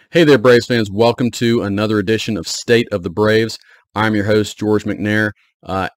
Hey there, Braves fans. Welcome to another edition of State of the Braves. I'm your host, George McNair.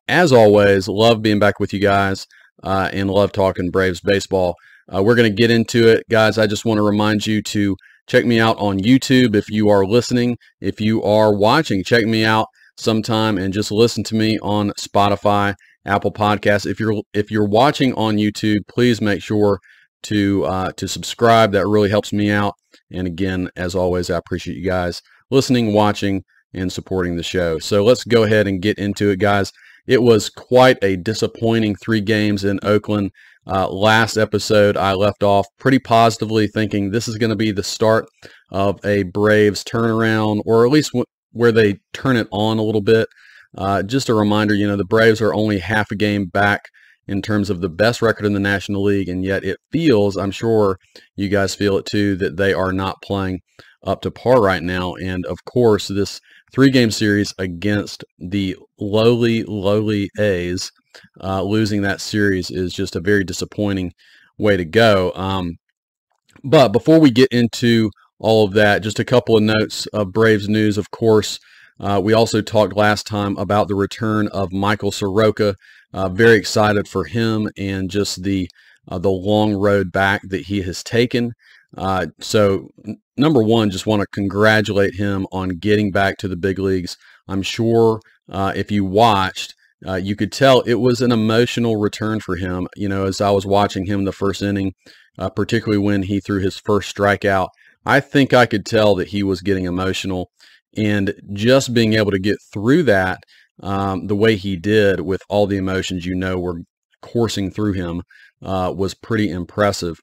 As always, love being back with you guys and love talking Braves baseball. We're going to get into it. Guys, I just want to remind you to check me out on YouTube if you are listening. If you are watching, check me out sometime and just listen to me on Spotify, Apple Podcasts. If you're watching on YouTube, please make sure to subscribe. That really helps me out. And again, as always, I appreciate you guys listening, watching, and supporting the show. So let's go ahead and get into it, guys. It was quite a disappointing 3 games in Oakland. Last episode, I left off pretty positively, thinking this is going to be the start of a Braves turnaround, or at least where they turn it on a little bit. Just a reminder, the Braves are only half a game back in terms of the best record in the National League, and yet it feels, I'm sure you guys feel it too, that they are not playing up to par right now. And of course, this 3-game series against the lowly A's, losing that series is just a very disappointing way to go. But before we get into all of that, just a couple of notes of Braves news. Of course, we also talked last time about the return of Michael Soroka. Very excited for him and just the long road back that he has taken. So number one, just want to congratulate him on getting back to the big leagues. I'm sure if you watched, you could tell it was an emotional return for him. As I was watching him the first inning, particularly when he threw his first strikeout, I think I could tell that he was getting emotional. And just being able to get through that the way he did, with all the emotions were coursing through him, was pretty impressive.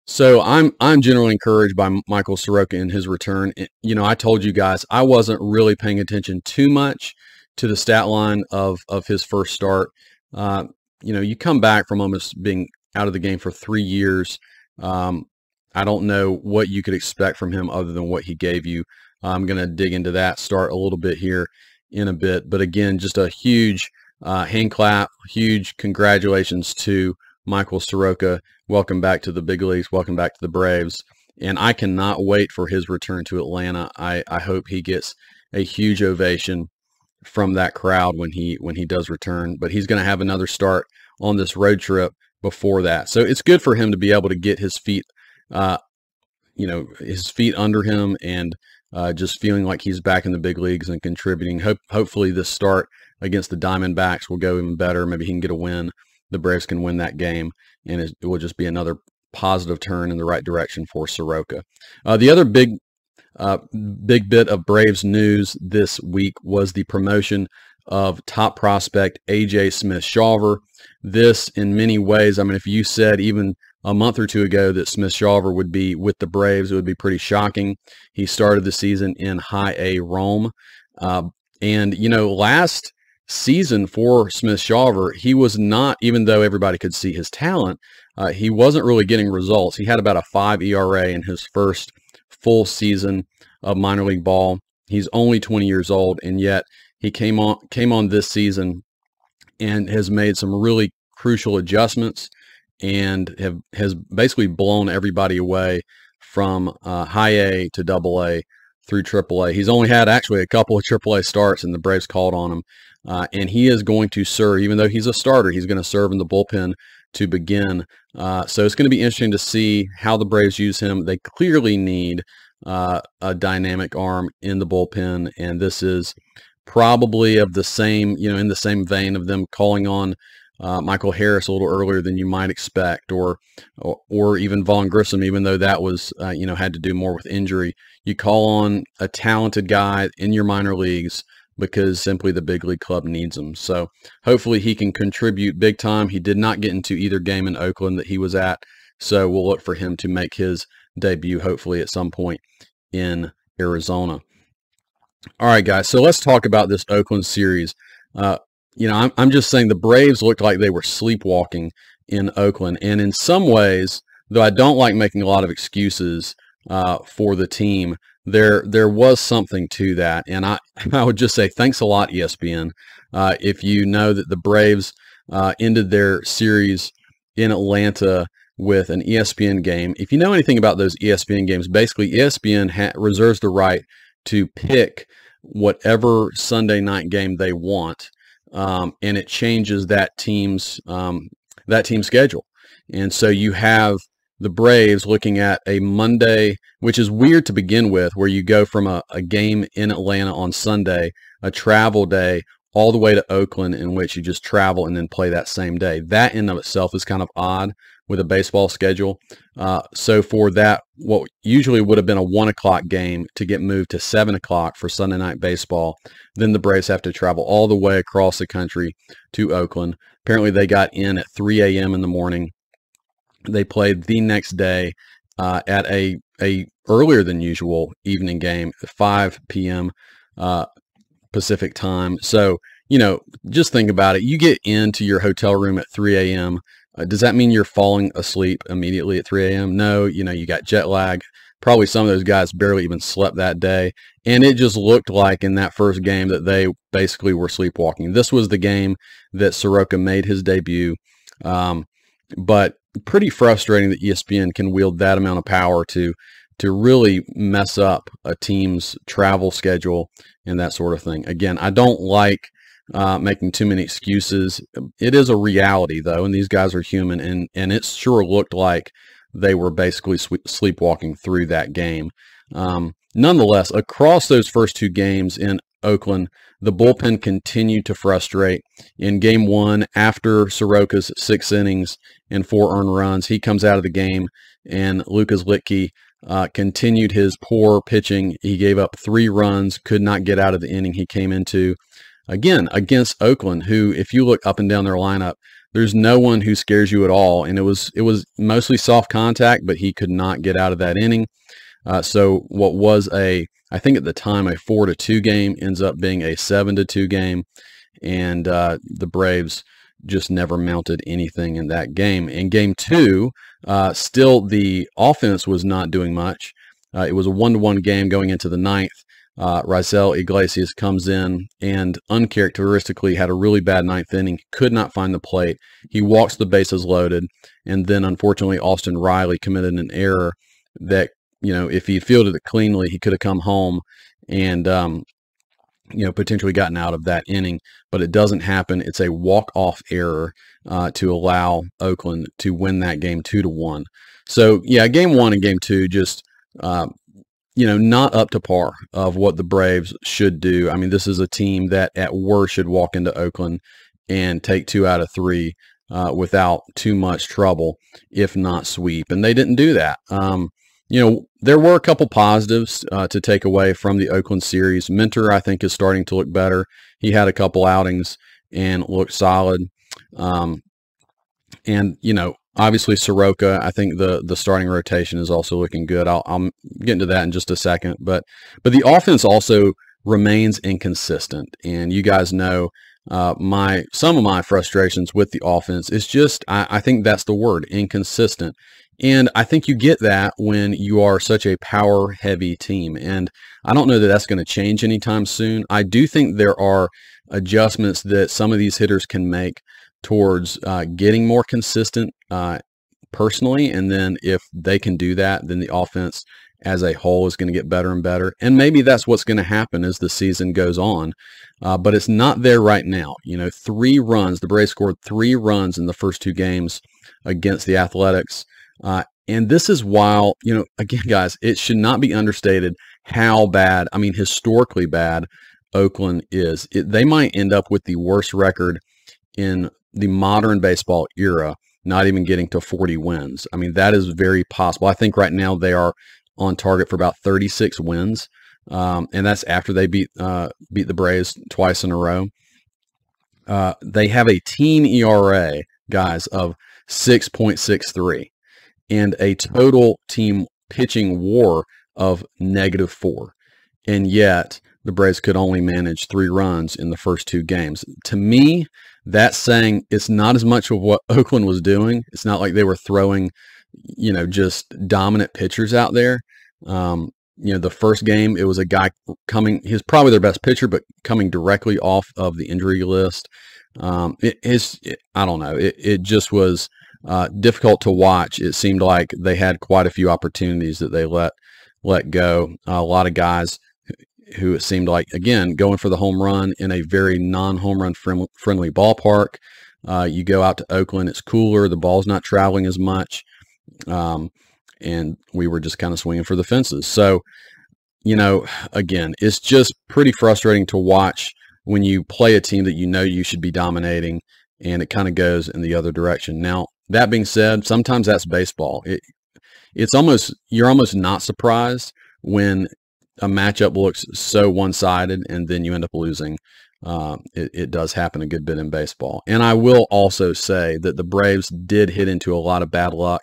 So I'm generally encouraged by Michael Soroka in his return. I told you guys I wasn't really paying attention too much to the stat line of his first start. You come back from almost being out of the game for 3 years. I don't know what you could expect from him other than what he gave you. I'm going to dig into that start a little bit here in a bit. But again, just a huge hand clap, huge congratulations to Michael Soroka. Welcome back to the big leagues. Welcome back to the Braves. And I cannot wait for his return to Atlanta. I hope he gets a huge ovation from that crowd when he does return. But he's going to have another start on this road trip before that. So it's good for him to be able to get his feet his feet under him and just feeling like he's back in the big leagues and contributing. Hopefully this start against the Diamondbacks will go even better. Maybe he can get a win. The Braves can win that game, and it will just be another positive turn in the right direction for Soroka. The other big bit of Braves news this week was the promotion of top prospect A.J. Smith-Shawver. This, in many ways, if you said even a month or two ago that Smith-Shawver would be with the Braves, it would be pretty shocking. He started the season in High A Rome. Last season for Smith-Shawver, he was not, even though everybody could see his talent, he wasn't really getting results. He had about a 5 ERA in his first full season of minor league ball. He's only 20 years old, and yet he came on this season and has made some really crucial adjustments and has basically blown everybody away from High A to Double A through Triple A. He's only had actually a couple of Triple A starts, and the Braves called on him. And he is going to serve, even though he's a starter, he's going to serve in the bullpen to begin. So it's going to be interesting to see how the Braves use him. They clearly need a dynamic arm in the bullpen, and this is probably of the same, in the same vein of them calling on Michael Harris a little earlier than you might expect, or even Vaughn Grissom, even though that was, had to do more with injury. You call on a talented guy in your minor leagues because simply the big league club needs him. So hopefully he can contribute big time. He did not get into either game in Oakland that he was at, so we'll look for him to make his debut hopefully at some point in Arizona. All right, guys, so let's talk about this Oakland series. I'm just saying the Braves looked like they were sleepwalking in Oakland. And in some ways, though I don't like making a lot of excuses for the team, there was something to that. And I would just say thanks a lot, ESPN. If you know that the Braves ended their series in Atlanta with an ESPN game. If you know anything about those ESPN games, basically ESPN reserves the right to pick whatever Sunday night game they want, and it changes that team's schedule. And so you have the Braves looking at a Monday, which is weird to begin with, where you go from a game in Atlanta on Sunday, a travel day, all the way to Oakland, in which you just travel and then play that same day. That in of itself is kind of odd with a baseball schedule. So for that, what usually would have been a 1 o'clock game to get moved to 7 o'clock for Sunday night baseball, then the Braves have to travel all the way across the country to Oakland. Apparently they got in at 3 a.m. in the morning. They played the next day at a earlier than usual evening game at 5 p.m. Pacific time. So, just think about it. You get into your hotel room at 3 a.m. Does that mean you're falling asleep immediately at 3 a.m.? No, you got jet lag. Probably some of those guys barely even slept that day. And it just looked like in that first game that they basically were sleepwalking. This was the game that Soroka made his debut. But pretty frustrating that ESPN can wield that amount of power to really mess up a team's travel schedule and that sort of thing. Again, I don't like making too many excuses. It is a reality, though, and these guys are human, and it sure looked like they were basically sleepwalking through that game. Nonetheless, across those first two games in Oakland, the bullpen continued to frustrate. In game one, after Soroka's 6 innings and 4 earned runs, he comes out of the game, and Lucas Litke continued his poor pitching. He gave up 3 runs, could not get out of the inning he came into. Again, against Oakland, who, if you look up and down their lineup, there's no one who scares you at all. And it was mostly soft contact, but he could not get out of that inning. So what was I think at the time, a 4-2 game ends up being a 7-2 game. And the Braves just never mounted anything in that game. In game 2, still the offense was not doing much. It was a 1-1 game going into the 9th. Raisel Iglesias comes in and uncharacteristically had a really bad 9th inning, could not find the plate. He walks the bases loaded, and then unfortunately Austin Riley committed an error that, if he fielded it cleanly, he could have come home and potentially gotten out of that inning, but it doesn't happen. It's a walk-off error to allow Oakland to win that game 2-1. So yeah, game 1 and game 2 just not up to par of what the Braves should do. I mean, this is a team that at worst should walk into Oakland and take 2 out of 3 without too much trouble, if not sweep. And they didn't do that. There were a couple positives to take away from the Oakland series. Minter, I think, is starting to look better. He had a couple outings and looked solid. Obviously Soroka, I think the starting rotation is also looking good. I'll get into that in just a second. But the offense also remains inconsistent. And you guys know some of my frustrations with the offense is just, I think that's the word, inconsistent. And I think you get that when you are such a power-heavy team. And I don't know that that's going to change anytime soon. I do think there are adjustments that some of these hitters can make towards getting more consistent personally. And then if they can do that, then the offense as a whole is going to get better and better. And maybe that's what's going to happen as the season goes on. But it's not there right now. 3 runs. The Braves scored 3 runs in the first 2 games against the Athletics. And this is while, again, guys, it should not be understated how bad, historically bad Oakland is. They might end up with the worst record in the modern baseball era, not even getting to 40 wins. That is very possible. I think right now they are on target for about 36 wins. And that's after they beat the Braves twice in a row. They have a team ERA, guys, of 6.63 and a total team pitching WAR of -4. And yet the Braves could only manage 3 runs in the first 2 games. To me, that's saying it's not as much of what Oakland was doing. It's not like they were throwing, just dominant pitchers out there. The first game, it was a guy coming, he's probably their best pitcher, but coming directly off of the injury list. I don't know. It just was difficult to watch. It seemed like they had quite a few opportunities that they let go. A lot of guys who it seemed like, again, going for the home run in a very non-home run friendly ballpark. You go out to Oakland, it's cooler, the ball's not traveling as much, and we were just kind of swinging for the fences. So, again, it's just pretty frustrating to watch when you play a team that you should be dominating, and it kind of goes in the other direction. Now, that being said, sometimes that's baseball. You're almost not surprised when a matchup looks so one-sided and then you end up losing. It does happen a good bit in baseball. And I will also say that the Braves did hit into a lot of bad luck.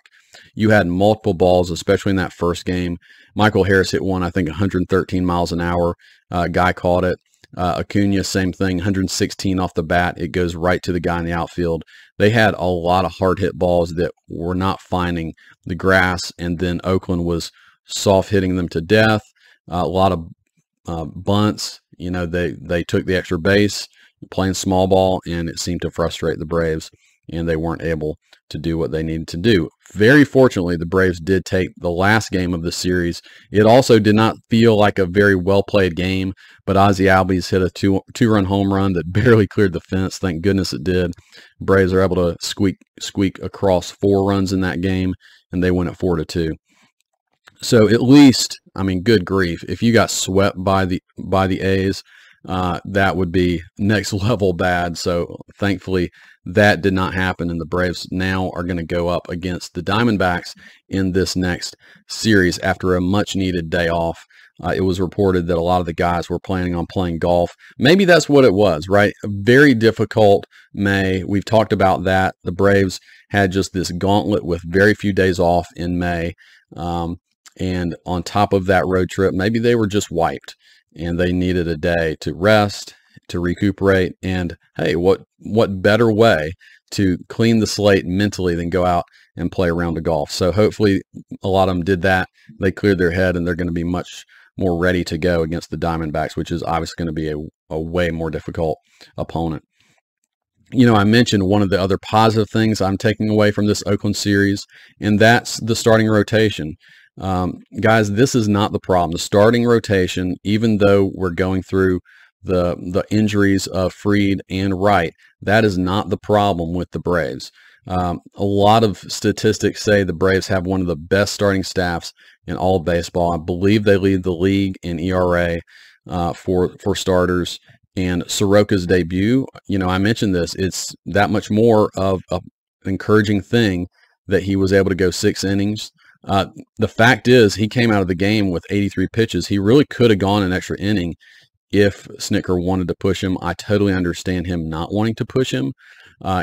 You had multiple balls, especially in that first game. Michael Harris hit one, I think 113 miles an hour. Guy caught it. Acuna, same thing, 116 off the bat. It goes right to the guy in the outfield. They had a lot of hard hit balls that were not finding the grass, and then Oakland was soft hitting them to death. A lot of bunts. They took the extra base, playing small ball, and it seemed to frustrate the Braves, and they weren't able to do what they needed to do. Very fortunately, the Braves did take the last game of the series. It also did not feel like a very well-played game, but Ozzie Albies hit a two-run home run that barely cleared the fence. Thank goodness it did. Braves are able to squeak across 4 runs in that game, and they win it 4-2. So at least, good grief, if you got swept by the A's, that would be next level bad. So thankfully that did not happen, and the Braves now are going to go up against the Diamondbacks in this next series after a much needed day off. It was reported that a lot of the guys were planning on playing golf. Maybe that's what it was, right? A very difficult May. We've talked about that. The Braves had just this gauntlet with very few days off in May. And on top of that road trip, maybe they were just wiped and they needed a day to rest, to recuperate. And hey, what better way to clean the slate mentally than go out and play a round of golf? So hopefully a lot of them did that. They cleared their head, and they're going to be much more ready to go against the Diamondbacks, which is obviously going to be a way more difficult opponent. I mentioned one of the other positive things I'm taking away from this Oakland series, and that's the starting rotation. Guys, this is not the problem. The starting rotation, even though we're going through the injuries of Fried and Wright, that is not the problem with the Braves. A lot of statistics say the Braves have one of the best starting staffs in all of baseball. I believe they lead the league in ERA for starters. And Soroka's debut, I mentioned this, it's that much more of an encouraging thing that he was able to go 6 innings. The fact is, he came out of the game with 83 pitches. He really could have gone an extra inning if Snitker wanted to push him. I totally understand him not wanting to push him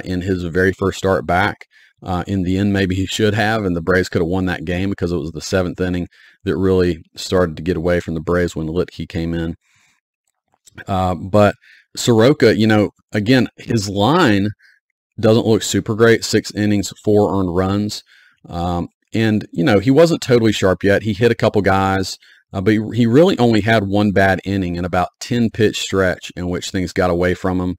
in his very first start back. In the end, maybe he should have, and the Braves could have won that game because it was the 7th inning that really started to get away from the Braves when Litke came in. But Soroka, again, his line doesn't look super great. 6 innings, 4 earned runs. And, he wasn't totally sharp yet. He hit a couple guys, but he really only had one bad inning in about 10-pitch stretch in which things got away from him.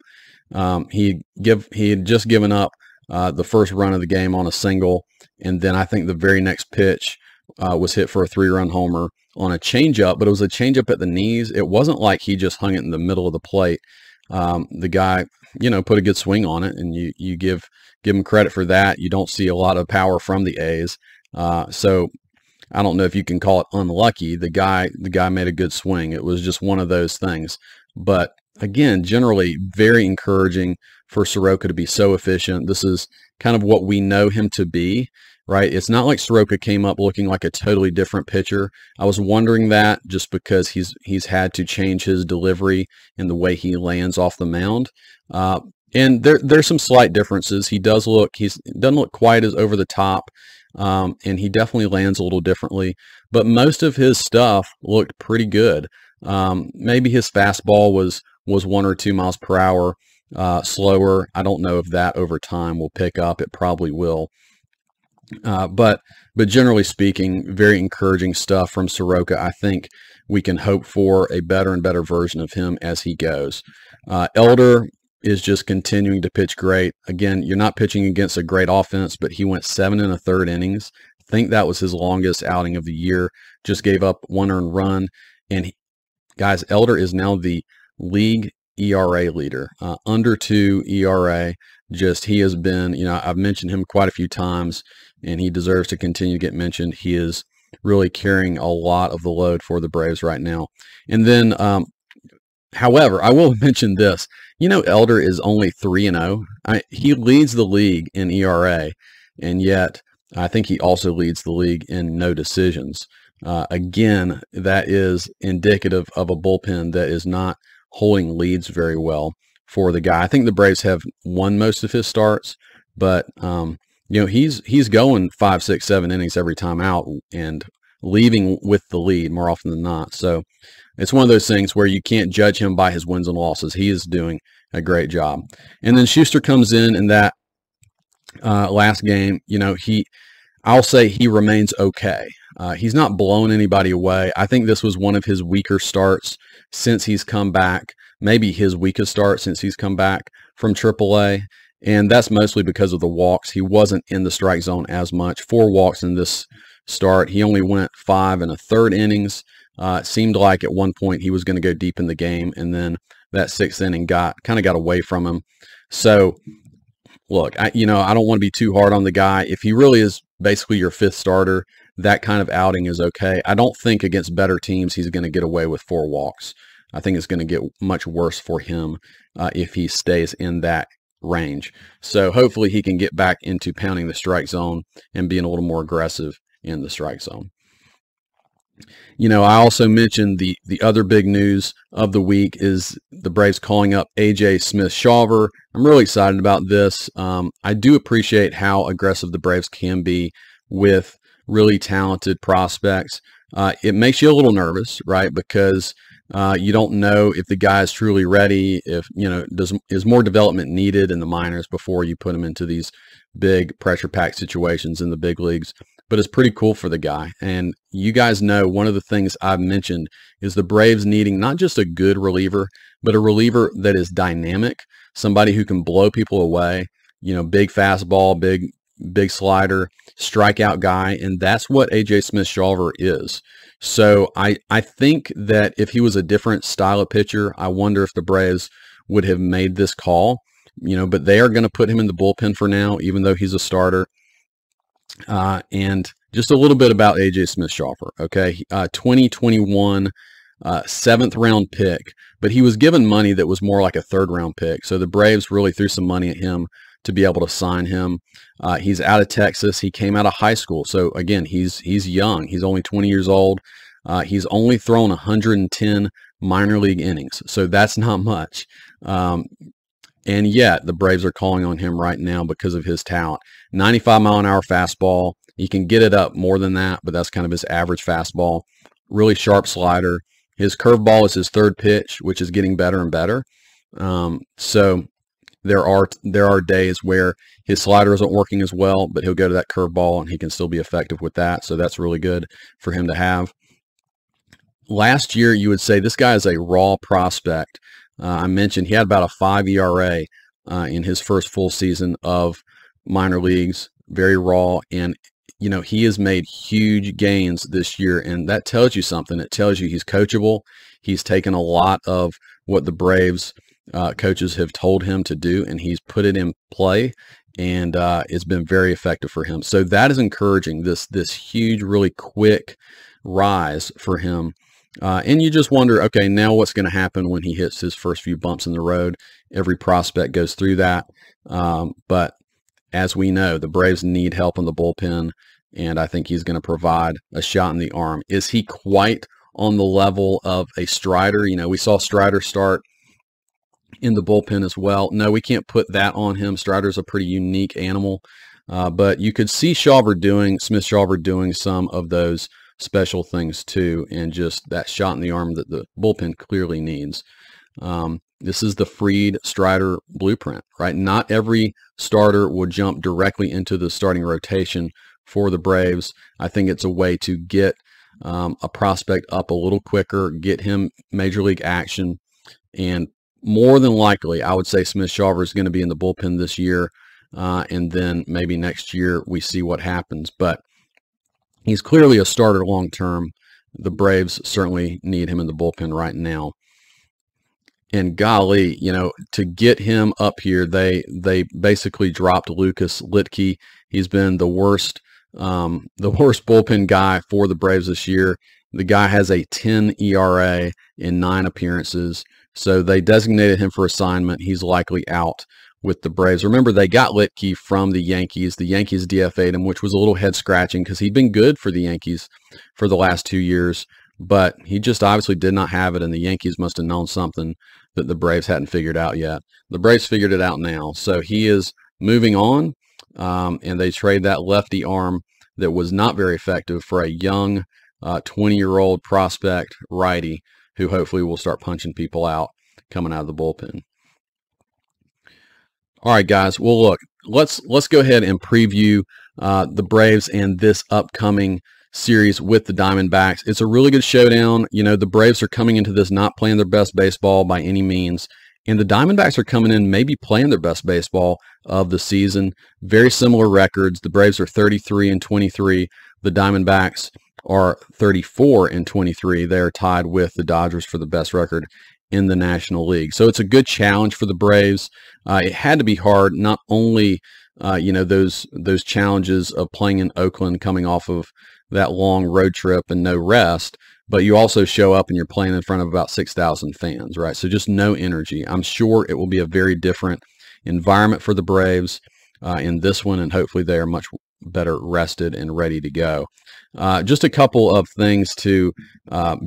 He had just given up the first run of the game on a single, and then I think the very next pitch was hit for a 3-run homer on a changeup, but it was a changeup at the knees. It wasn't like he just hung it in the middle of the plate. The guy, put a good swing on it, and you give him credit for that. You don't see a lot of power from the A's. So I don't know if you can call it unlucky. The guy made a good swing. It was just one of those things. But again, generally very encouraging for Soroka to be so efficient. This is kind of what we know him to be, right? It's not like Soroka came up looking like a totally different pitcher. I was wondering that just because he's had to change his delivery and the way he lands off the mound. And there's some slight differences. He doesn't look quite as over the top. And he definitely lands a little differently, but most of his stuff looked pretty good. Maybe his fastball was 1 or 2 miles per hour slower. I don't know if that over time will pick up. It probably will. But generally speaking, very encouraging stuff from Soroka. I think we can hope for a better and better version of him as he goes. Elder, is just continuing to pitch great. Again, you're not pitching against a great offense, but he went 7 1/3 innings. I think that was his longest outing of the year. Just gave up 1 earned run. And guys, Elder is now the league ERA leader, under 2 ERA. Just he has been, I've mentioned him quite a few times, and he deserves to continue to get mentioned. He is really carrying a lot of the load for the Braves right now. And then, however, I will mention this. Elder is only 3-0. He leads the league in ERA, and yet I think he also leads the league in no decisions. Again, that is indicative of a bullpen that is not holding leads very well for the guy. I think the Braves have won most of his starts, but he's going 5, 6, 7 innings every time out and leaving with the lead more often than not. So it's one of those things where you can't judge him by his wins and losses. He is doing a great job. And then Schuster comes in that last game. I'll say he remains okay. He's not blowing anybody away. I think this was one of his weaker starts since he's come back, maybe his weakest start since he's come back from AAA, and that's mostly because of the walks. He wasn't in the strike zone as much. 4 walks in this start. He only went 5 1/3 innings. It seemed like at one point he was going to go deep in the game, and then that 6th inning got away from him. So, look, I don't want to be too hard on the guy. If he really is basically your 5th starter, that kind of outing is okay. I don't think against better teams he's going to get away with 4 walks. I think it's going to get much worse for him if he stays in that range. So hopefully he can get back into pounding the strike zone and being a little more aggressive in the strike zone. I also mentioned the other big news of the week is the Braves calling up AJ Smith-Shawver. I'm really excited about this. I do appreciate how aggressive the Braves can be with really talented prospects. It makes you a little nervous, right? Because you don't know if the guy is truly ready, if, is more development needed in the minors before you put him into these big pressure-packed situations in the big leagues. But it's pretty cool for the guy. And you guys know one of the things I've mentioned is the Braves needing not just a good reliever, but a reliever that is dynamic, somebody who can blow people away, big fastball, big slider, strikeout guy, and that's what AJ Smith-Shawver is. So I think that if he was a different style of pitcher, I wonder if the Braves would have made this call, but they are going to put him in the bullpen for now, even though he's a starter. And just a little bit about AJ Smith-Shawver, okay? 2021 7th round pick, but he was given money that was more like a 3rd round pick. So the Braves really threw some money at him to be able to sign him. He's out of Texas. He came out of high school. So again, he's young. He's only 20 years old. He's only thrown 110 minor league innings. So that's not much. And yet the Braves are calling on him right now because of his talent. 95-mile-an-hour fastball. He can get it up more than that, but that's kind of his average fastball. Really sharp slider. His curveball is his 3rd pitch, which is getting better and better. So there are days where his slider isn't working as well, but he'll go to that curveball and he can still be effective with that. So that's really good for him to have. Last year, you would say this guy is a raw prospect. I mentioned he had about a 5 ERA in his first full season of minor leagues, very raw. And, he has made huge gains this year, and that tells you something. It tells you he's coachable. He's taken a lot of what the Braves coaches have told him to do, and he's put it in play, and it's been very effective for him. So that is encouraging, this huge, really quick rise for him. And you just wonder, okay, now what's going to happen when he hits his first few bumps in the road? Every prospect goes through that. But as we know, the Braves need help in the bullpen, and I think he's going to provide a shot in the arm. Is he quite on the level of a Strider? We saw Strider start in the bullpen as well. No, we can't put that on him. Strider's a pretty unique animal. But you could see Smith-Shawver doing some of those special things too, and just that shot in the arm that the bullpen clearly needs. This is the Fried Strider blueprint, right? Not every starter will jump directly into the starting rotation for the Braves. I think it's a way to get a prospect up a little quicker, get him major league action, and more than likely, I would say Smith-Shawver is going to be in the bullpen this year, and then maybe next year we see what happens. But he's clearly a starter long term. The Braves certainly need him in the bullpen right now. And golly, to get him up here, they basically dropped Lucas Litke. He's been the worst bullpen guy for the Braves this year. The guy has a 10 ERA in 9 appearances, so they designated him for assignment. He's likely out with the Braves. Remember, they got Litke from the Yankees. The Yankees DFA'd him, which was a little head-scratching because he'd been good for the Yankees for the last 2 years, but he just obviously did not have it, and the Yankees must have known something that the Braves hadn't figured out yet. The Braves figured it out now, so he is moving on, and they trade that lefty arm that was not very effective for a young 20-year-old prospect righty who hopefully will start punching people out coming out of the bullpen. All right, guys. Well, look, let's go ahead and preview the Braves and this upcoming series with the Diamondbacks. It's a really good showdown. The Braves are coming into this not playing their best baseball by any means, and the Diamondbacks are coming in maybe playing their best baseball of the season. Very similar records. The Braves are 33-23. The Diamondbacks are 34-23. They are tied with the Dodgers for the best record in the National League. So it's a good challenge for the Braves. It had to be hard, not only those challenges of playing in Oakland, coming off of that long road trip and no rest, but you also show up and you're playing in front of about 6,000 fans, right? So just no energy. I'm sure it will be a very different environment for the Braves in this one, and hopefully they are much better rested and ready to go. Just a couple of things to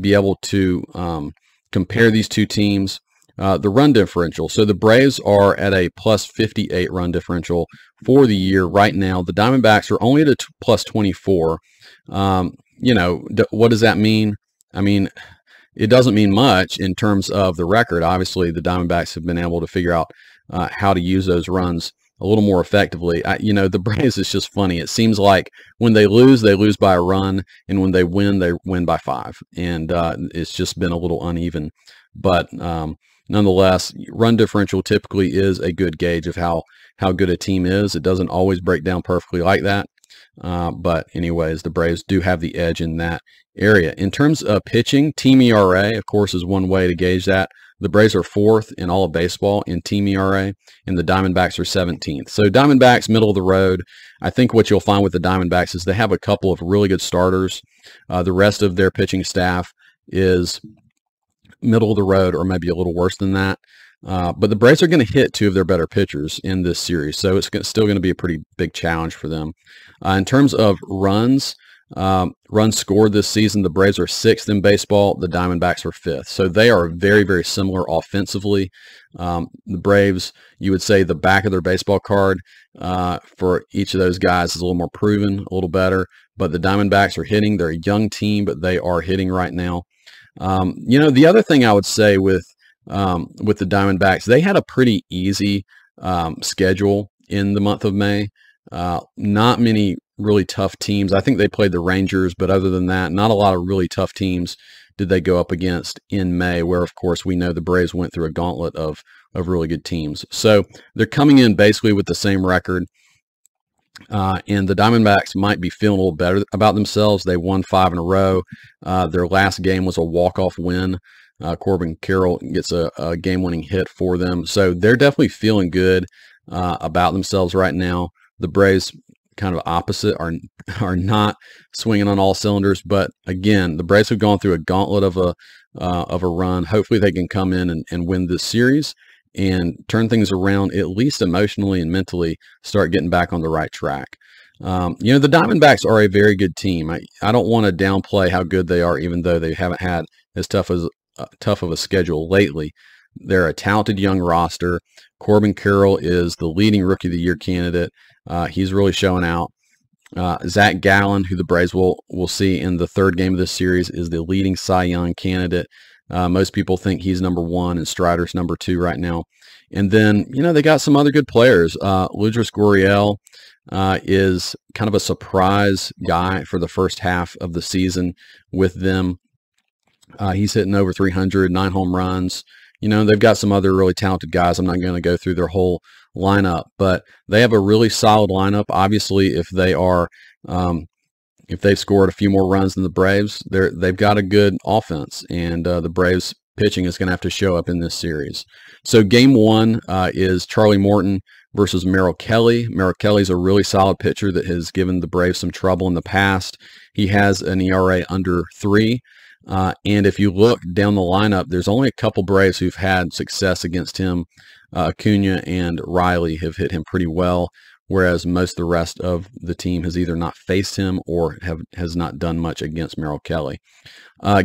be able to compare these two teams. The run differential. So the Braves are at a plus 58 run differential for the year right now. The Diamondbacks are only at a plus 24. What does that mean? I mean, it doesn't mean much in terms of the record. Obviously, the Diamondbacks have been able to figure out how to use those runs a little more effectively. The Braves is just funny. It seems like when they lose by a run, and when they win by 5. And it's just been a little uneven. But nonetheless, run differential typically is a good gauge of how good a team is. It doesn't always break down perfectly like that. But anyways, the Braves do have the edge in that area. In terms of pitching, team ERA, of course, is one way to gauge that. The Braves are 4th in all of baseball in team ERA, and the Diamondbacks are 17th. So Diamondbacks, middle of the road. I think what you'll find with the Diamondbacks is they have a couple of really good starters. The rest of their pitching staff is middle of the road, or maybe a little worse than that. But the Braves are going to hit 2 of their better pitchers in this series, so it's still going to be a pretty big challenge for them. In terms of runs scored this season, the Braves are 6th in baseball. The Diamondbacks are 5th. So they are very, very similar offensively. The Braves, you would say the back of their baseball card for each of those guys is a little more proven, a little better. But the Diamondbacks are hitting. They're a young team, but they are hitting right now. The other thing I would say with the Diamondbacks, they had a pretty easy schedule in the month of May. Not many really tough teams. I think they played the Rangers, but other than that, not a lot of really tough teams did they go up against in May, where, of course, we know the Braves went through a gauntlet of really good teams. So they're coming in basically with the same record. And the Diamondbacks might be feeling a little better about themselves. They won 5 in a row. Their last game was a walk-off win. Corbin Carroll gets a game-winning hit for them. So they're definitely feeling good about themselves right now. The Braves, kind of opposite, are not swinging on all cylinders. But again, the Braves have gone through a gauntlet of a run. Hopefully they can come in and win this series and turn things around, at least emotionally and mentally, start getting back on the right track. The Diamondbacks are a very good team. I don't want to downplay how good they are, even though they haven't had as tough of a schedule lately. They're a talented young roster. Corbin Carroll is the leading Rookie of the Year candidate. He's really showing out. Zach Gallen, who the Braves will see in the 3rd game of this series, is the leading Cy Young candidate. Most people think he's number 1 and Strider's number 2 right now. And then, they got some other good players. Ludris Gurriel is kind of a surprise guy for the first half of the season with them. He's hitting over 300, 9 home runs. You know, they've got some other really talented guys. I'm not going to go through their whole lineup, but they have a really solid lineup. Obviously, if they've scored a few more runs than the Braves, they've got a good offense, and the Braves pitching is going to have to show up in this series. So game one is Charlie Morton versus Merrill Kelly. Merrill Kelly's a really solid pitcher that has given the Braves some trouble in the past. He has an ERA under 3. And if you look down the lineup, there's only a couple Braves who've had success against him. Acuna and Riley have hit him pretty well, whereas most of the rest of the team has either not faced him or has not done much against Merrill Kelly.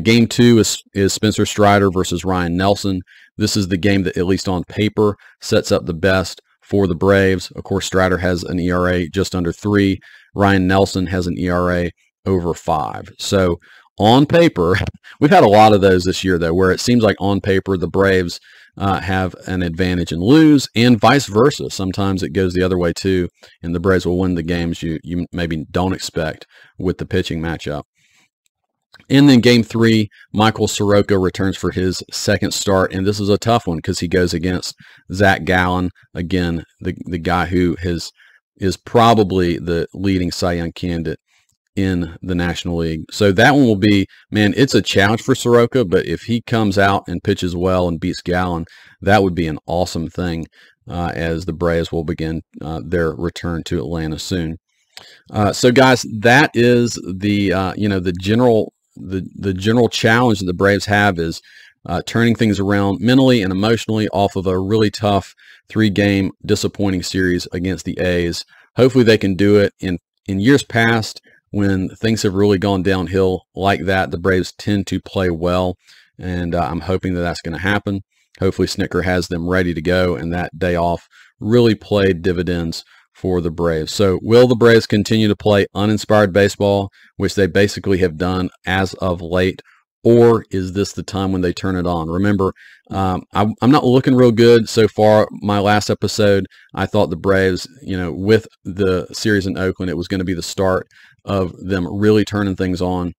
Game two is Spencer Strider versus Ryan Nelson. This is the game that, at least on paper, sets up the best for the Braves. Of course, Strider has an ERA just under 3. Ryan Nelson has an ERA over 5. So on paper, we've had a lot of those this year, though, where it seems like on paper the Braves have an advantage and lose, and vice versa. Sometimes it goes the other way, too, and the Braves will win the games you maybe don't expect with the pitching matchup. And then game 3, Michael Soroka returns for his second start, and this is a tough one because he goes against Zach Gallen, again, the guy who is probably the leading Cy Young candidate in the National League. So that one will be, man, it's a challenge for Soroka, but if he comes out and pitches well and beats Gallen, that would be an awesome thing as the Braves will begin their return to Atlanta soon. So guys, that is the the general challenge that the Braves have is turning things around mentally and emotionally off of a really tough 3-game disappointing series against the A's. Hopefully they can do it. In years past, when things have really gone downhill like that, the Braves tend to play well, and I'm hoping that that's going to happen. Hopefully Snicker has them ready to go, and that day off really played dividends for the Braves. So will the Braves continue to play uninspired baseball, which they basically have done as of late, or is this the time when they turn it on? Remember, I'm not looking real good so far. My last episode, I thought the Braves, with the series in Oakland, it was going to be the start of them really turning things on.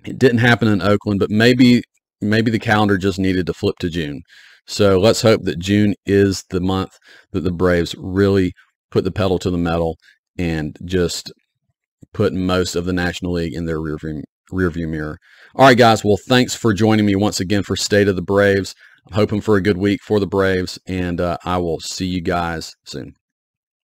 It didn't happen in Oakland, but maybe the calendar just needed to flip to June. So let's hope that June is the month that the Braves really put the pedal to the metal and just put most of the National League in their rearview mirror. All right, guys. Well, thanks for joining me once again for State of the Braves. I'm hoping for a good week for the Braves, and I will see you guys soon.